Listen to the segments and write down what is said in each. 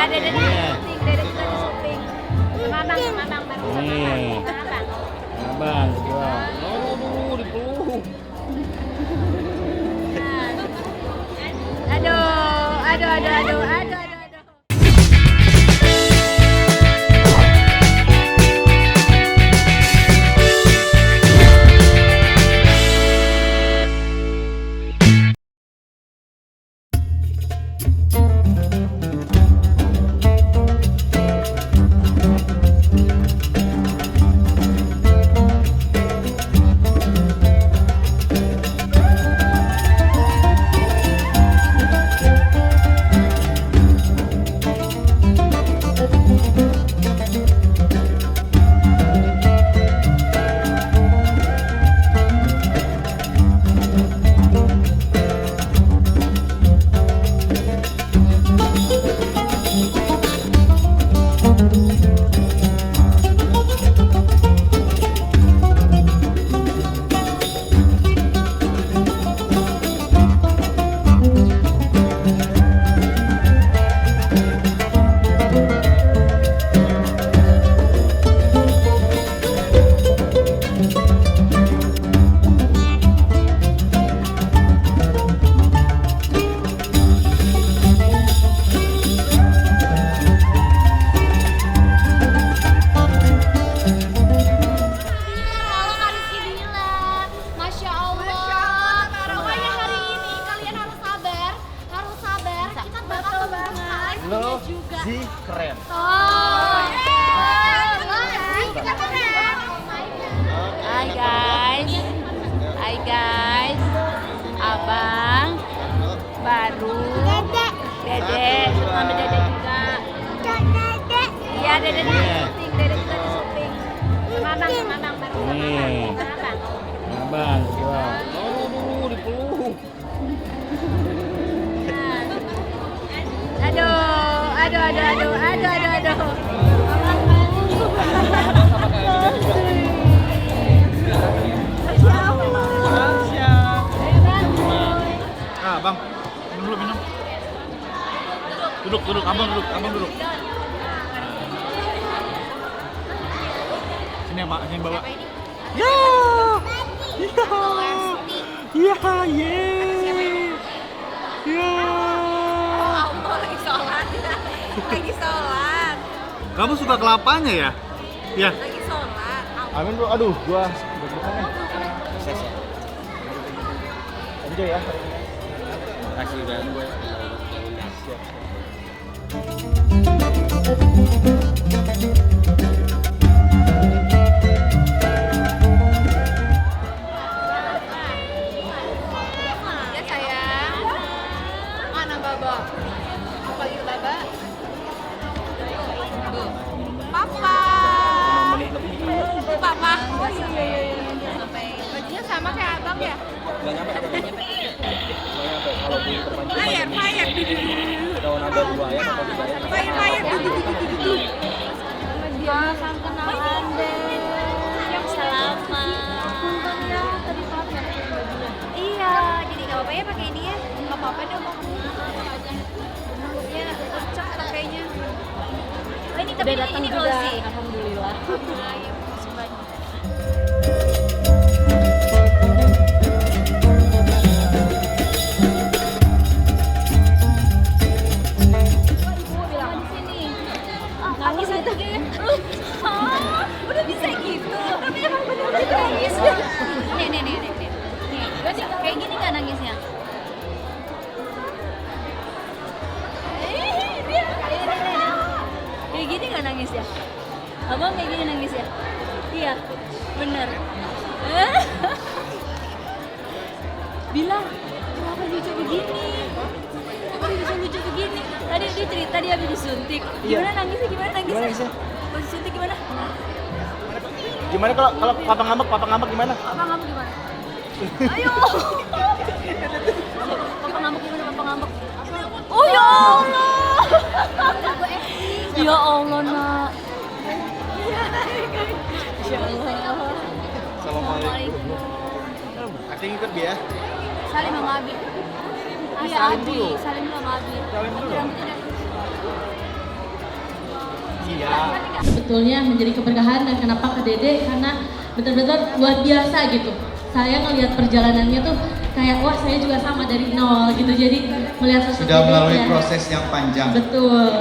Iya, Dede juga di shopping. Sama abang baru sama abang. Abang, gua. Aduh, dipeluk. Aduh. Lo Zi keren. Hai guys, abang baru, dede sama dede juga. Iya dede juga di shopping. Sama abang baru sama abang. Abang, gua. Aduh, dipeluk. Aduh. Ah, bang, minum dulu, minum. Duduk, abang duduk. Sini ya, Mak, sini bawa. Ya. Lagi sholat. Kamu suka kelapanya ya? Ya. Lagi sholat. Amin bro, aduh, gua deg-degan. Sukses ya. Enjoy ya. Makasih udah gue. Ya sayang. Mana baba? Apa itu baba? Papa. Papa. Bajunya sama kayak abang ya? Nggak nyampe. Kalau beli perpanjangan. Fire. Daun ada 2 ya, atau 3 ya. Fire. Dia akan kenalan deh. Yang selamat. Untungnya tadi pakai bajunya. Iya, jadi nggak apa-apa ya pakai ini ya. Nggak apa-apa deh mau kamu. Ya, cocok pakainya. Oh, ini tapi ini cozy. Alhamdulillah. Ya, makasih banyak. Nangis aja ya. Udah bisa gitu. Tapi emang bener nangis. Nih. Kayak gini nggak nangisnya? Dia kayak gini nggak nangis ya? Abang kayak gini nangis ya? Iya, bener. Bilang, kenapa lucu begini? Kenapa bisa lucu begini? Tadi dia cerita dia habis disuntik. Gimana nangisnya? Pas disuntik gimana? Gimana kalau papa ngambek gimana? Papa ngambek gimana? Ayo. Papa ngambek gimana? Papa ngambek. Oh ya Allah. Ya Allah nak. Ya Allah. Assalamualaikum. Acting ikut dia. Salim sama Abi. Iya Salim Abi. dulu. Salim dulu sama Abi. Salim dulu. Abi rambutnya Sebetulnya menjadi keberkahan dan kenapa ke Dede karena betul-betul luar biasa gitu. Saya ngelihat perjalanannya tuh kayak wah saya juga sama dari nol gitu. Jadi melihat sosok Sudah Dede melalui ya. proses yang panjang. Betul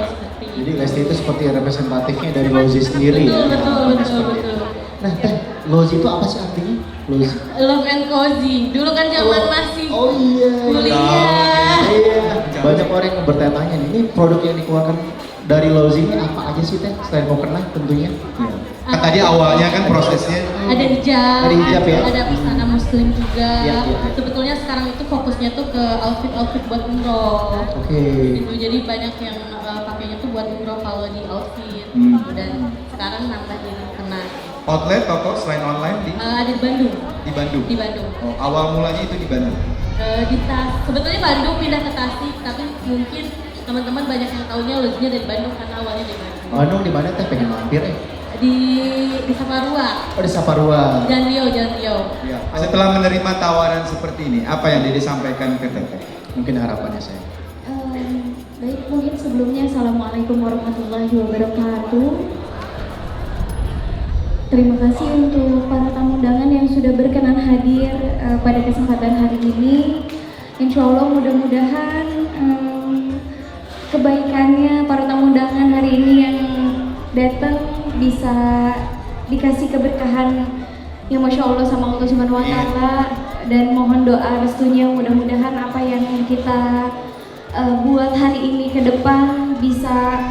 seperti Jadi itu. Lesti itu seperti representatifnya dari Lozi sendiri Betul, ya. betul, Namanya betul, seperti betul. itu. Nah, Teh, Lozi itu apa sih artinya? Lozi. Love and cozy. Dulu kan zaman masih Oh iya. kuliah. Iya. Banyak orang yang bertanya-tanya nih, ini produk yang dikeluarkan dari Lozi ini apa aja sih Teh? Selain mukena tentunya. Iya. Kan tadi awalnya kan prosesnya Ada hijab, Ada hijab ya? ada busana muslim juga. Iya, iya. Sebetulnya sekarang itu fokusnya tuh ke outfit buat umroh. Oke. Gitu, jadi banyak yang pakainya tuh buat umroh kalau di outfit. Dan sekarang nambah jadi kena. outlet toko selain online Ada di Bandung. di Bandung. Di Bandung. Oh, awal mulanya itu di Bandung. Sebetulnya Bandung pindah ke Tasik, tapi mungkin teman-teman banyak yang taunya Lozinya dari Bandung karena awalnya di Bandung. Bandung di mana Teh? Pengen mampir ya? Di Saparua. Oh di Saparua. Jalan Rio. Ya. Setelah menerima tawaran seperti ini, apa yang Dede sampaikan ke Teteh? Mungkin harapannya saya. Baik, mungkin sebelumnya Assalamualaikum warahmatullahi wabarakatuh. Terima kasih untuk para tamu undangan yang sudah berkenan hadir pada kesempatan hari ini. Insya Allah mudah-mudahan kebaikannya para tamu undangan hari ini yang datang bisa dikasih keberkahan yang Masya Allah sama Allah Subhanahu Wa Taala, dan mohon doa restunya mudah-mudahan apa yang kita buat hari ini ke depan bisa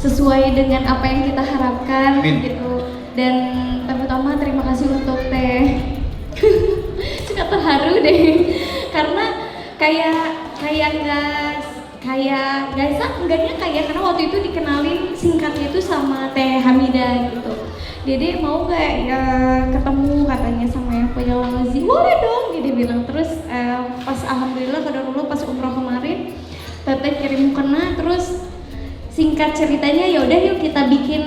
sesuai dengan apa yang kita harapkan. Amin. Gitu. Dan terutama terima kasih untuk Teh. Suka terharu deh karena enggaknya kayak karena waktu itu dikenalin singkatnya itu sama Teh Hamida gitu. Dede mau gak ya ketemu katanya sama yang punya Lozi? Boleh dong, Dede bilang. Terus pas alhamdulillah dulu pas umroh kemarin Teteh kirim mukena, terus singkat ceritanya ya udah yuk kita bikin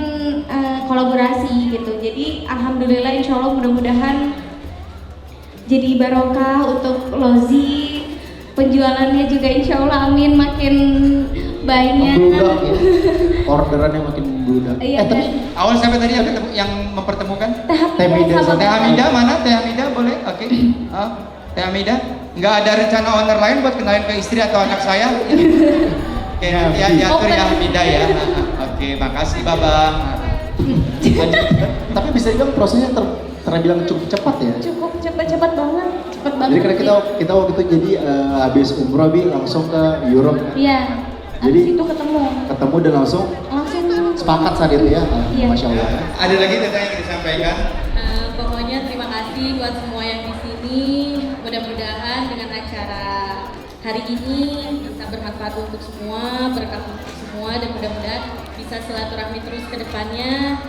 kolaborasi gitu. Jadi alhamdulillah insya Allah mudah-mudahan jadi barokah untuk Lozi, penjualannya juga insya Allah amin makin banyak. Membludak ya. Orderannya makin membludak. Iya, Tapi Awal sampai tadi yang mempertemukan? Teh Hamida sama Teh Hamida mana? Teh Hamida boleh? Oke. Teh Hamida? Nggak ada rencana owner lain buat kenalin ke istri atau anak saya? Oke, nanti diatur ya Hamida ya. Oke, makasih Babang. tapi bisa dibilang prosesnya terbilang cukup cepat ya. Cukup cepat banget. Jadi karena kita waktu itu jadi habis umroh langsung ke Europe kan. Iya. Jadi Habis itu ketemu dan langsung sepakat saat itu ya. Iya. Masya Allah. Ada lagi Teteh yang disampaikan? Pokoknya terima kasih buat semua yang di sini. Mudah-mudahan dengan acara hari ini bisa bermanfaat untuk semua, berkah untuk semua, dan mudah-mudahan bisa silaturahmi terus ke depannya.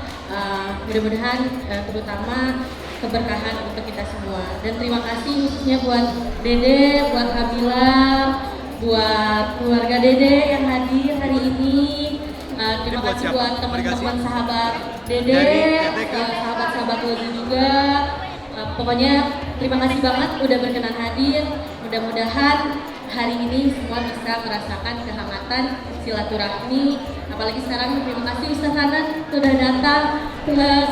Mudah-mudahan terutama keberkahan untuk kita semua. Dan terima kasih khususnya buat Dede, buat Kabila, buat keluarga Dede yang hadir hari ini. Terima kasih buat teman-teman sahabat Dede, sahabat-sahabat Lozi juga. Pokoknya terima kasih banget udah berkenan hadir. Mudah-mudahan hari ini semua bisa merasakan kehangatan silaturahmi. Apalagi sekarang terima kasih Ustaz Hanan sudah datang.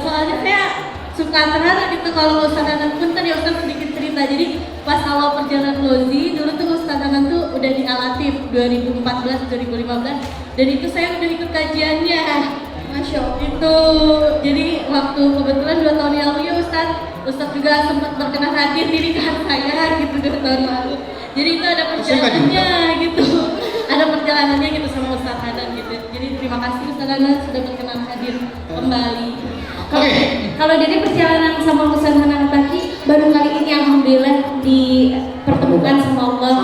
Soalnya saya suka terharu gitu kalau Ustaz Hanan punten ya Ustaz sedikit cerita. Jadi pas awal perjalanan Lozi dulu tuh Ustaz Hanan tuh udah di Alatif 2014-2015 dan itu saya udah ikut kajiannya. Masya Allah. Itu jadi waktu kebetulan 2 tahun yang lalu ya Ustaz juga sempat berkenan hadir di nikahan saya gitu 2 tahun lalu. Jadi itu ada perjalanannya gitu. Ada perjalanannya gitu sama Ustaz Hanan gitu. Jadi terima kasih Ustaz Hanan sudah berkenan hadir kembali. Kalau dari perjalanan sama Ustaz Hanan Taki baru kali ini alhamdulillah dipertemukan sama Allah.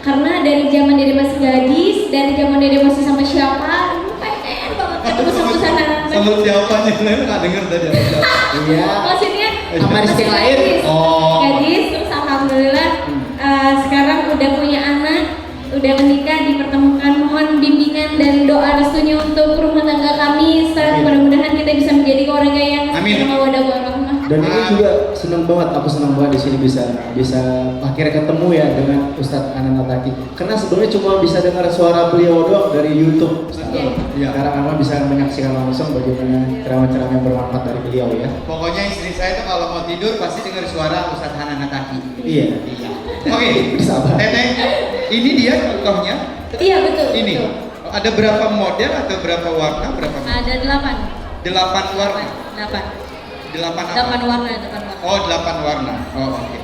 Karena dari zaman Dede masih gadis, dari zaman Dede masih sama siapa, pengen banget ketemu sama Ustaz Hanan Taki. Sama siapanya? Saya nggak dengar tadi. Iya. Maksudnya Sama istri yang lain. Oh. gadis, terus alhamdulillah sekarang udah punya anak, udah menikah, dipertemukan. Mohon bimbingan dan doa restunya untuk rumah tangga kami. Mudah-mudahan kita bisa menjadi keluarga yang Amin. mawaddah warahmah. Dan ini juga senang banget, aku senang banget di sini bisa akhirnya ketemu ya dengan Ustadz Anan Ataki. Karena sebelumnya cuma bisa dengar suara beliau doang dari YouTube. Iya. Sekarang bisa menyaksikan langsung bagaimana ceramah-ceramah yang bermanfaat dari beliau ya. Pokoknya istri saya tuh kalau mau tidur pasti dengar suara Ustadz Hanan Ataki. Iya. Iya. Oke, Bersabar. Teteh, ini dia contohnya. Iya betul. Ini. Betul. Ada berapa model atau berapa warna? Berapa? Ada 8. 8 warna. 8. 8 apa? 8 warna, 8 warna. Oh, 8 warna. Oh, oke.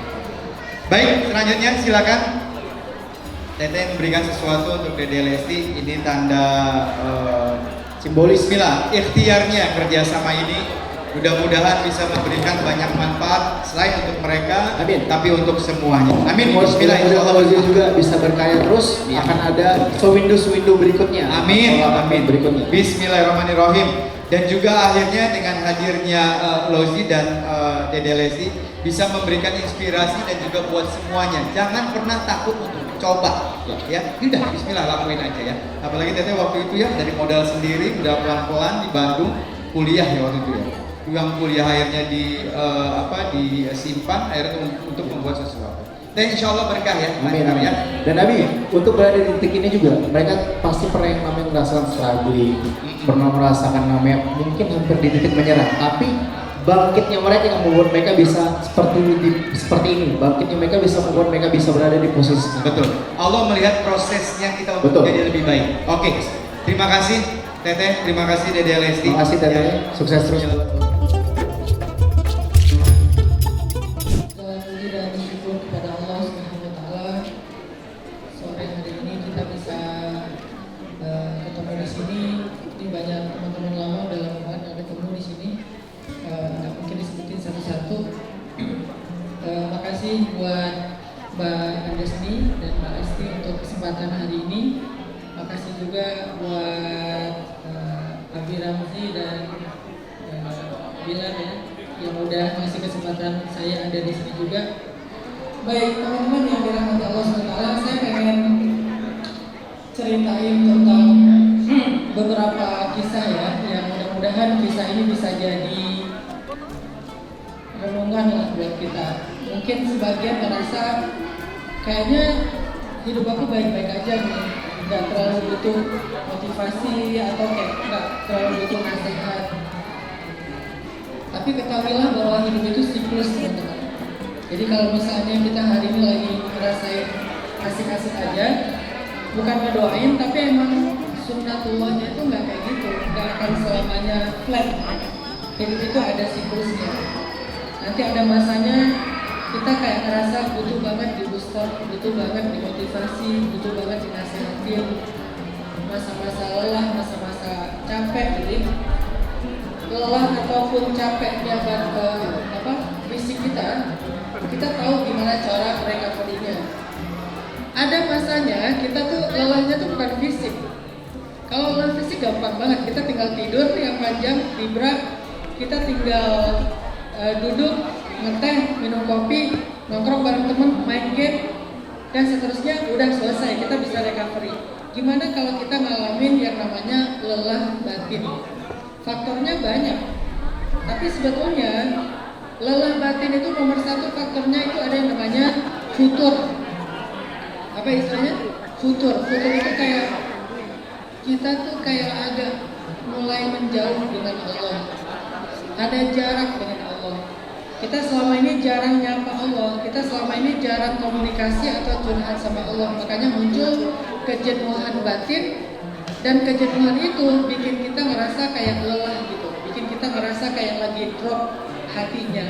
Baik, selanjutnya silakan. Teteh memberikan sesuatu untuk Dede Lesti. Ini tanda Simbolis. Bismillah, ikhtiarnya kerjasama ini mudah-mudahan bisa memberikan banyak manfaat selain untuk mereka, Amin. tapi untuk semuanya. Amin. Bismillah, Bismillah. juga bisa berkarya terus. Iya. Akan ada window berikutnya. Amin. Amin. Berikutnya. Bismillahirrahmanirrahim. Dan juga akhirnya dengan hadirnya Lozi dan Dede Lesti bisa memberikan inspirasi dan juga buat semuanya. Jangan pernah takut untuk coba, ya. Udah, Bismillah lakuin aja ya. Apalagi Teteh waktu itu ya dari modal sendiri, udah pelan-pelan di Bandung kuliah ya waktu itu ya. Yang kuliah akhirnya disimpan akhirnya untuk membuat sesuatu. Dan insya Allah berkah ya. Amin, lancar amin. ya. Dan Nabi, untuk berada di titik ini juga, mereka pasti pernah yang namanya merasakan struggling, pernah merasakan namanya mungkin hampir di titik menyerah, tapi bangkitnya mereka yang membuat mereka bisa seperti ini. Bangkitnya mereka bisa membuat mereka bisa berada di posisi ini. Betul. Allah melihat prosesnya kita untuk Betul. menjadi lebih baik. Oke. Terima kasih Teteh, terima kasih Dede Lesti. Terima kasih Teteh, sukses terus. Puji dan syukur kepada Allah Subhanahu wa taala. Sore hari ini kita bisa ketemu di sini. Ini banyak teman-teman lama udah lama banget nggak ketemu di sini. Nggak mungkin disebutin satu-satu. Makasih buat Mbak Andesni dan Mbak Lesti untuk kesempatan hari ini. Makasih juga buat Abi Ramzi dan Bilal ya, yang udah ngasih kesempatan saya ada di sini juga. Baik teman-teman yang dirahmati Allah SWT, saya pengen ceritain tentang beberapa kisah ya, yang mudah-mudahan kisah ini bisa jadi renungan lah buat kita. Mungkin sebagian merasa kayaknya hidup aku baik-baik aja nih, nggak terlalu butuh motivasi atau kayak nggak terlalu butuh nasihat. Tapi ketahuilah bahwa hidup itu siklus teman-teman. Jadi kalau misalnya kita hari ini lagi ngerasain asik-asik aja, bukan ngedoain, tapi emang sunnatullahnya itu nggak kayak gitu, nggak akan selamanya flat. Hidup itu ada siklusnya. Nanti ada masanya kita kayak ngerasa butuh banget di booster, butuh banget dimotivasi, butuh banget dinasehatin. Masa-masa lelah, masa-masa capek, jadi lelah ataupun capeknya fisik kita tahu gimana cara recovery-nya. Ada masanya kita tuh lelahnya tuh bukan fisik. Kalau lelah fisik gampang banget, kita tinggal tidur yang panjang, libra, kita tinggal duduk, ngeteh, minum kopi, nongkrong bareng temen, main game, dan seterusnya udah selesai, kita bisa recovery. Gimana kalau kita ngalamin yang namanya lelah batin? Faktornya banyak, tapi sebetulnya lelah batin itu nomor satu faktornya itu ada yang namanya futur. Apa istilahnya? Futur. Futur itu kayak kita tuh kayak agak mulai menjauh dengan Allah. Ada jarak dengan Allah. Kita selama ini jarang nyapa Allah. Kita selama ini jarang komunikasi atau curhat sama Allah. Makanya muncul kejenuhan batin. Dan kejenuhan itu bikin kita ngerasa kayak lelah gitu, bikin kita ngerasa kayak lagi drop hatinya.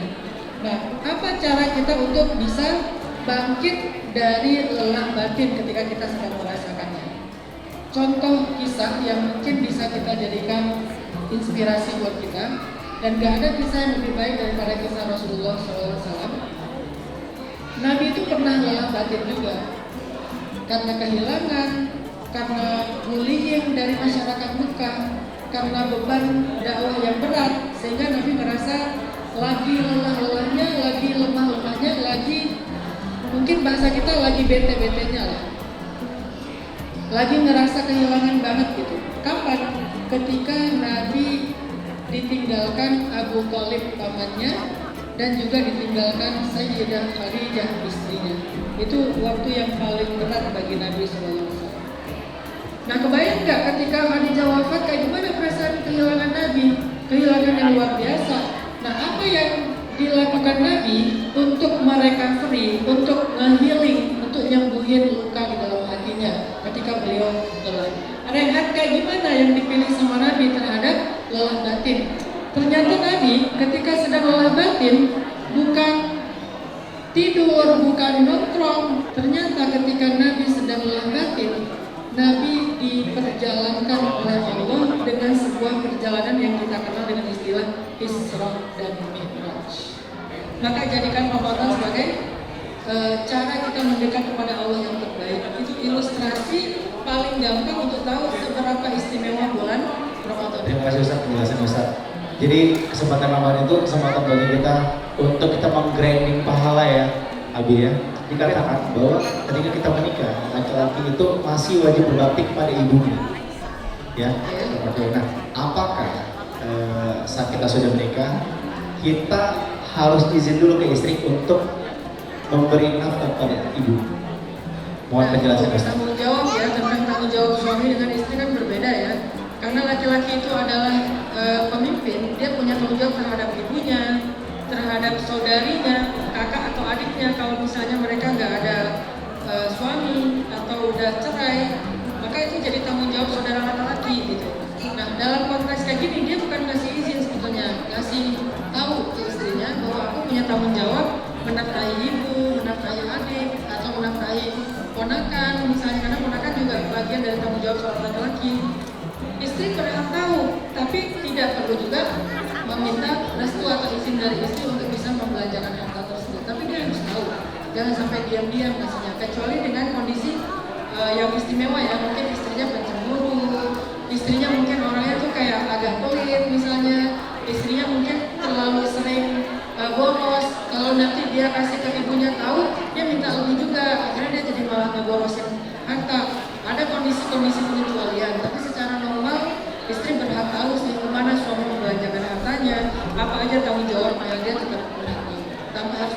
Nah, apa cara kita untuk bisa bangkit dari lelah batin ketika kita sedang merasakannya? Contoh kisah yang mungkin bisa kita jadikan inspirasi buat kita, dan gak ada kisah yang lebih baik daripada kisah Rasulullah SAW. Nabi itu pernah lelah batin juga, karena kehilangan, karena bullying dari masyarakat Mekah, karena beban dakwah yang berat, sehingga Nabi merasa lagi lelah-lelahnya, lagi lemah-lemahnya, lagi mungkin bahasa kita lagi bete-betenya lah, lagi ngerasa kehilangan banget gitu. Kapan? Ketika Nabi ditinggalkan Abu Thalib pamannya dan juga ditinggalkan Sayyidah Khadijah istrinya. Itu waktu yang paling berat bagi Nabi SAW. Nah, kebayang nggak ketika Khadijah wafat kayak gimana perasaan kehilangan Nabi? Kehilangan yang luar biasa. Nah, apa yang dilakukan Nabi untuk merecovery, untuk nge-healing, untuk nyembuhin luka di dalam hatinya ketika beliau telah. Rehat kayak gimana yang dipilih sama Nabi terhadap lelah batin? Ternyata Nabi ketika sedang lelah batin bukan tidur, bukan nongkrong. Ternyata ketika Nabi sedang lelah batin, Nabi diperjalankan oleh Allah dengan sebuah perjalanan yang kita kenal dengan istilah Isra dan Mi'raj. Maka jadikan Ramadan sebagai cara kita mendekat kepada Allah yang terbaik. Itu ilustrasi paling gampang untuk tahu seberapa istimewa bulan Ramadan. Terima kasih Ustaz, penjelasan Ustaz. Jadi kesempatan Ramadan itu kesempatan bagi kita untuk kita menggrinding pahala ya, Abi ya. Dikatakan bahwa ketika kita menikah, laki-laki itu masih wajib berbakti kepada ibunya. Ya, oke. Nah, apakah saat kita sudah menikah, kita harus izin dulu ke istri untuk memberi nafkah kepada ibu? Mohon penjelasan Ustaz. Tanggung jawab ya, tentang tanggung jawab suami dengan istri kan berbeda ya. Karena laki-laki itu adalah pemimpin, dia punya tanggung jawab terhadap ibunya, terhadap saudarinya, kakak atau adiknya. Kalau misalnya mereka nggak ada suami atau udah cerai, maka itu jadi tanggung jawab saudara laki-laki gitu. Nah, dalam konteks kayak gini dia bukan ngasih izin sebetulnya, ngasih tahu ke istrinya bahwa aku punya tanggung jawab menafkahi ibu, menafkahi adik, atau menafkahi ponakan misalnya, karena ponakan juga bagian dari tanggung jawab seorang laki-laki. Istri berhak tahu, tapi tidak perlu juga meminta restu atau izin dari istri untuk bisa membelanjakan harta tersebut. Tapi dia harus tahu, jangan sampai diam-diam ngasihnya, kecuali dengan kondisi yang istimewa ya. Mungkin istrinya pencemburu, istrinya mungkin orangnya tuh kayak agak pelit misalnya, istrinya mungkin terlalu sering boros. Kalau nanti dia kasih ke ibunya tahu, dia minta lebih juga, akhirnya dia jadi malah ngeborosin harta. Ada kondisi-kondisi pengecualian, tapi secara normal istri berhak tahu sih kemana suami membelanjakan hartanya, apa aja tanggung jawab yang dia tetap berhak tahu, tanpa harus